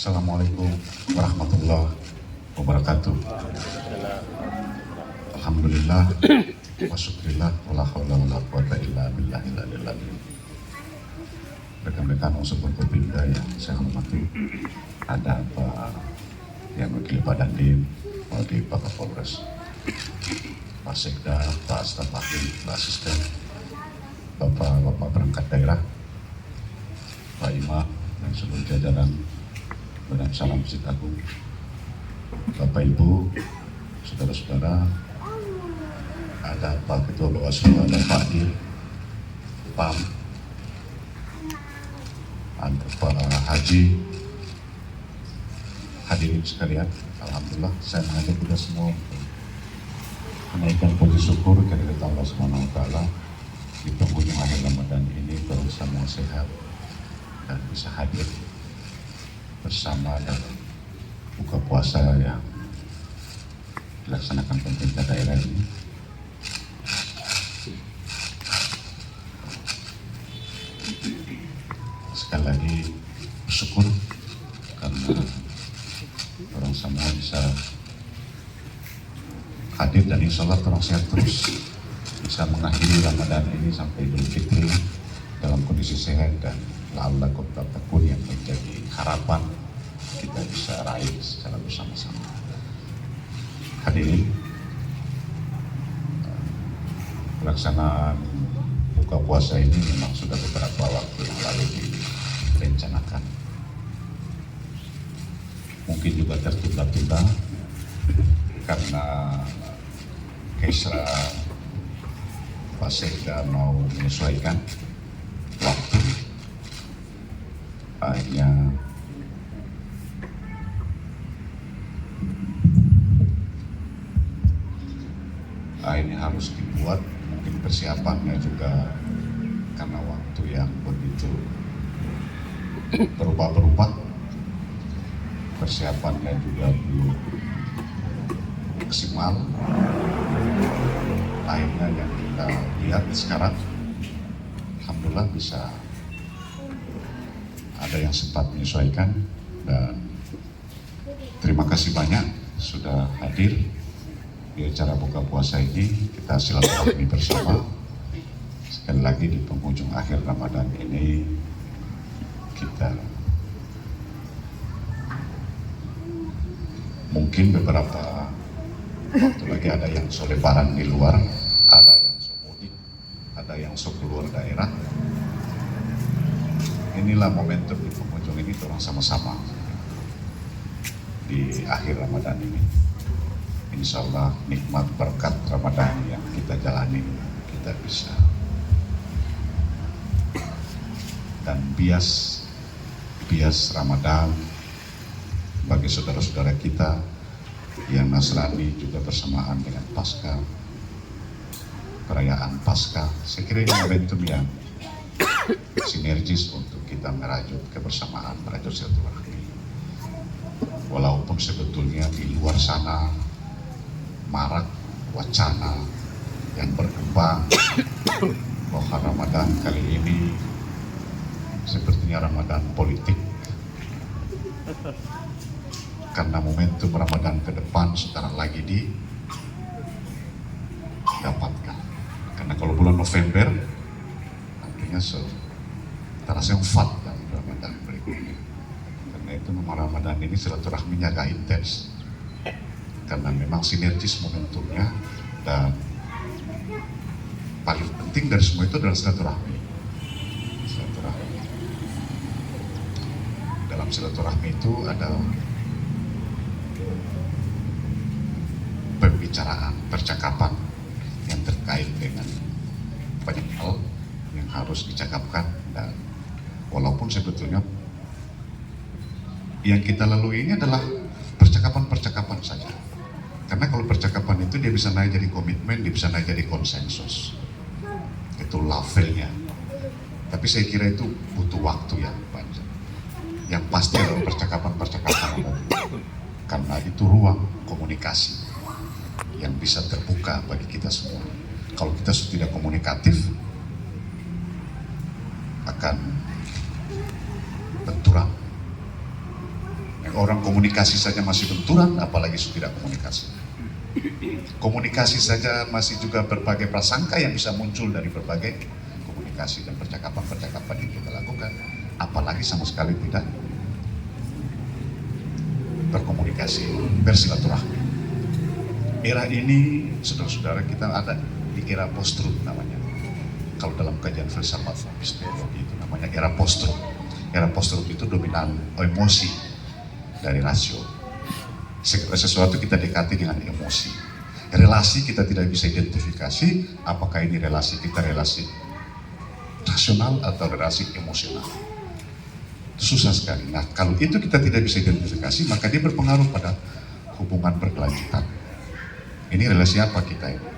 Assalamualaikum warahmatullahi wabarakatuh. Alhamdulillah wa syukrillah wala haula wala quwata illa billahil aliyil azim. Rekan-rekan unsur Forkopimda yang saya hormati, ada Pak yang wakil Pak Dandim, wakil Pak Kapolres, Pak Sekda, Pak Staf Ahli, Pak Asisten, Bapak perangkat daerah, Pak Imam dan seluruh jajaran Badan Salam Masjid Agung, Bapak Ibu, saudara-saudara, ada Pak Ketua Bawaslu, ada Pak Dir, PAM, ada Pak Haji, hadirin sekalian. Alhamdulillah saya mengajak kita semua untuk menaikkan puji syukur kehadirat Allah Subhanahu wa Ta'ala di penghujung akhir Ramadan ini, terus semua sehat dan bisa hadir bersama dalam buka puasa yang dilaksanakan pemerintah daerah ini. Sekali lagi bersyukur karena orang semua bisa hadir dan insya Allah orang sehat terus bisa mengakhiri Ramadan ini sampai Idul Fitri dalam kondisi sehat, dan la'alla apapun yang menjadi harapan kita bisa raih secara bersama-sama. Hadirin, pelaksanaan buka puasa ini memang sudah beberapa waktu yang lalu direncanakan. Mungkin juga tertunda-tunda karena Kesra Pak Sekda mau menyesuaikan waktu. Akhirnya harus dibuat, mungkin persiapannya juga karena waktu yang begitu berubah-berubah, persiapannya juga belum maksimal. Akhirnya yang kita lihat sekarang, alhamdulillah bisa ada yang sempat menyesuaikan, dan terima kasih banyak sudah hadir di acara buka puasa ini. Kita silaturahmi bersama. Sekali lagi di penghujung akhir Ramadan ini, kita mungkin beberapa waktu lagi ada yang selebaran di luar, ada yang mudik, ada yang keluar daerah. Inilah momentum di penghujung ini, orang sama-sama di akhir Ramadan ini. Insya Allah nikmat berkat Ramadan yang kita jalani, kita bisa dan bias Ramadan bagi saudara-saudara kita yang Nasrani juga bersamaan dengan Paskah, perayaan Paskah. Saya kira ini momentum yang sinergis untuk kita merajut kebersamaan, merajut silaturahmi. Walaupun sebetulnya di luar sana marak wacana yang berkembang bahwa Ramadan kali ini sepertinya Ramadan politik, karena momentum Ramadan ke depan sekarang lagi didapatkan. Karena kalau bulan November artinya terasa yang fat dan Ramadan berikutnya. Karena itu Ramadan ini silaturahminya agak intens, karena memang sinergis momentumnya, dan paling penting dari semua itu adalah silaturahmi. Dalam silaturahmi itu ada pembicaraan, percakapan yang terkait dengan banyak hal yang harus dicakapkan, dan walaupun sebetulnya yang kita lalui ini adalah percakapan-percakapan saja. Karena kalau percakapan itu dia bisa naik jadi komitmen, dia bisa naik jadi konsensus. Itu levelnya. Tapi saya kira itu butuh waktu yang panjang. Yang pasti adalah percakapan-percakapan. Karena itu ruang komunikasi yang bisa terbuka bagi kita semua. Kalau kita tidak komunikatif, akan benturan. Orang komunikasi saja masih benturan, apalagi sudah tidak komunikasi. Komunikasi saja masih juga berbagai prasangka yang bisa muncul dari berbagai komunikasi dan percakapan-percakapan yang kita lakukan, apalagi sama sekali tidak berkomunikasi, bersilaturahmi. Era ini, saudara-saudara, kita ada di era post-truth namanya. Kalau dalam kajian filsafat epistemologi itu namanya era post-truth. Era post-truth itu dominan emosi dari rasio. Segala sesuatu kita dekati dengan emosi. Relasi kita tidak bisa identifikasi apakah ini relasi kita relasi rasional atau relasi emosional. Itu susah sekali. Nah, kalau itu kita tidak bisa identifikasi, maka dia berpengaruh pada hubungan berkelanjutan. Ini relasi apa kita ini?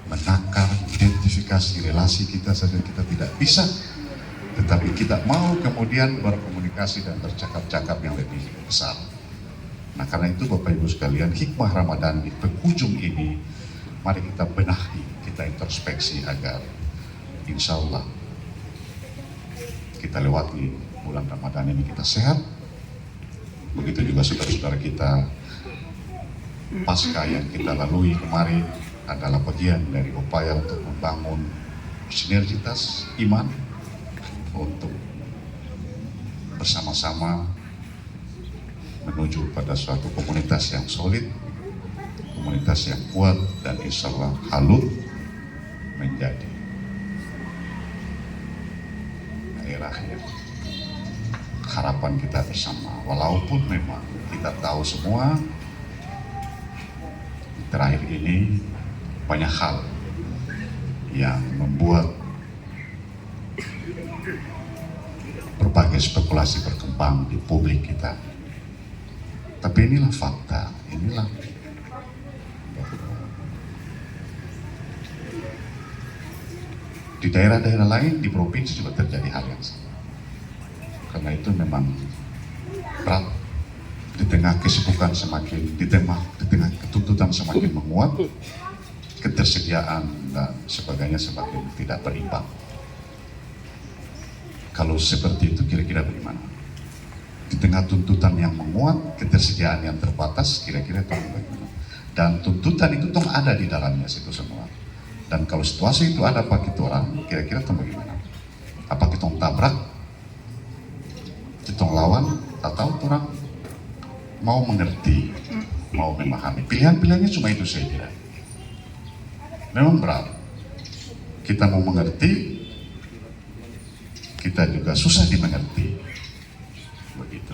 Menakar, identifikasi relasi kita saja kita tidak bisa, tetapi kita mau kemudian berkomunikasi dan bercakap-cakap yang lebih besar. Nah, karena itu Bapak Ibu sekalian, hikmah Ramadan di penghujung ini, mari kita benahi, kita introspeksi agar insya Allah kita lewati bulan Ramadan ini kita sehat. Begitu juga saudara-saudara kita, pasca yang kita lalui kemarin adalah bagian dari upaya untuk membangun sinergitas iman untuk bersama-sama menuju pada suatu komunitas yang solid, komunitas yang kuat, dan insya Allah halut menjadi daerah yang harapan kita bersama. Walaupun memang kita tahu semua terakhir ini banyak hal yang membuat berbagai spekulasi berkembang di publik kita. Tapi inilah fakta, inilah di daerah-daerah lain, di provinsi juga terjadi hal yang sama. Karena itu memang berat di tengah kesibukan semakin, di tengah ketuntutan semakin menguat, ketersediaan dan sebagainya semakin tidak berimbang. Kalau seperti itu kira-kira bagaimana? Di tengah tuntutan yang menguat, ketersediaan yang terbatas, kira-kira itu bagaimana? Dan tuntutan itu tuh ada di dalamnya situ semua. Dan kalau situasi itu ada apa kita orang, kira-kira itu bagaimana? Apa kita tabrak, kita lawan, atau orang mau mengerti, mau memahami? Pilihan-pilihannya cuma itu saya kira. Memang berat. Kita mau mengerti, kita juga susah dimengerti. Begitu.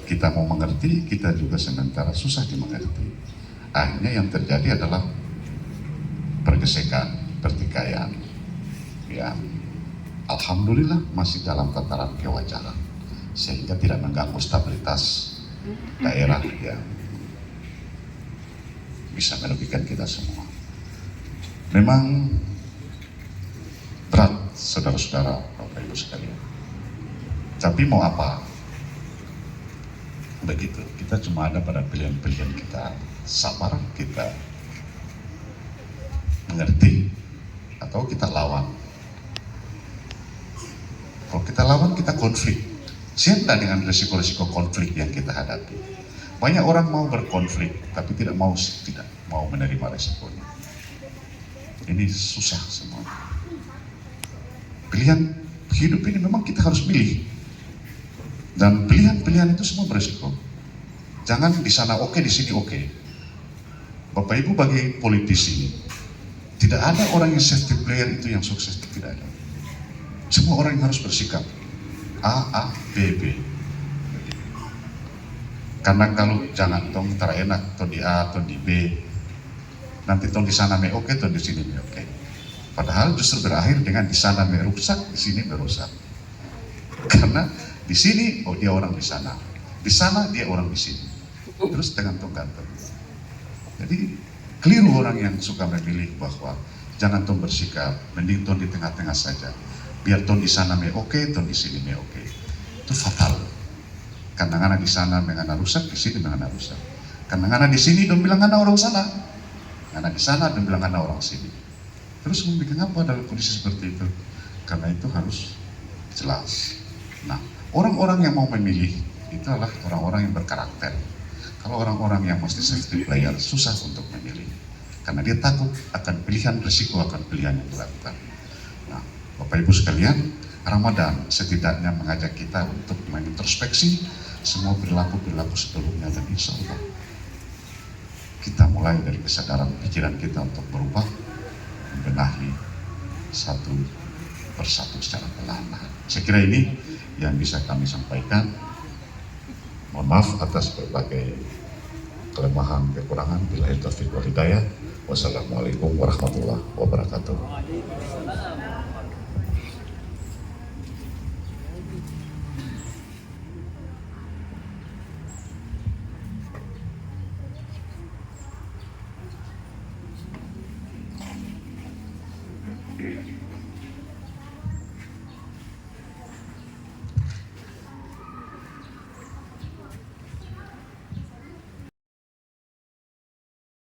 Kita mau mengerti, kita juga sementara susah dimengerti. Akhirnya yang terjadi adalah pergesekan, pertikaian yang alhamdulillah masih dalam tataran kewajaran, sehingga tidak mengganggu stabilitas daerah yang bisa merugikan kita semua. Memang berat, saudara-saudara, Bapak Ibu sekalian. Tapi mau apa? Begitu, kita cuma ada pada pilihan-pilihan kita. Sabar, kita mengerti, atau kita lawan. Kalau kita lawan, kita konflik. Siap tak dengan resiko-resiko konflik yang kita hadapi? Banyak orang mau berkonflik, tapi tidak mau menerima resikonya. Ini susah semua. Pilihan hidup ini memang kita harus pilih. Dan pilihan-pilihan itu semua beresiko. Jangan di sana oke, di sini oke. Bapak Ibu bagi politisi, tidak ada orang yang safety player itu yang sukses, tidak ada. Semua orang yang harus bersikap A, B, B. Karena kalau jangan tong terenak, tong di A, tong di B, nanti tong di sana me oke, tong di sini me oke. Padahal justru berakhir dengan di sana me rusak, di sini merusak. Karena di sini, oh dia orang di sana dia orang di sini. Terus dengan tong gantung. Jadi keliru orang yang suka memilih bahwa jangan tong bersikap, mending tong di tengah-tengah saja. Biar tong di sana me oke, tong di sini me oke. Itu fatal. Karena di sana mengana rusak, di sini mengana rusak. Karena di sini dong bilang ana orang sana. Karena di sana dong bilang ana orang sini. Terus membuat apa dalam kondisi seperti itu? Karena itu harus jelas. Nah, orang-orang yang mau memilih itu adalah orang-orang yang berkarakter. Kalau orang-orang yang mesti safety player susah untuk memilih, karena dia takut akan pilihan risiko akan pilihan yang dilakukan. Nah, Bapak Ibu sekalian, Ramadan setidaknya mengajak kita untuk mengintrospeksi semua perilaku-perilaku sebelumnya, dan insya Allah kita mulai dari kesadaran pikiran kita untuk berubah, membenahi satu persatu secara perlahan-lahan. Saya kira ini yang bisa kami sampaikan. Mohon maaf atas berbagai kelemahan, kekurangan. Billahi taufiq wal hidayah. Wassalamualaikum warahmatullahi wabarakatuh.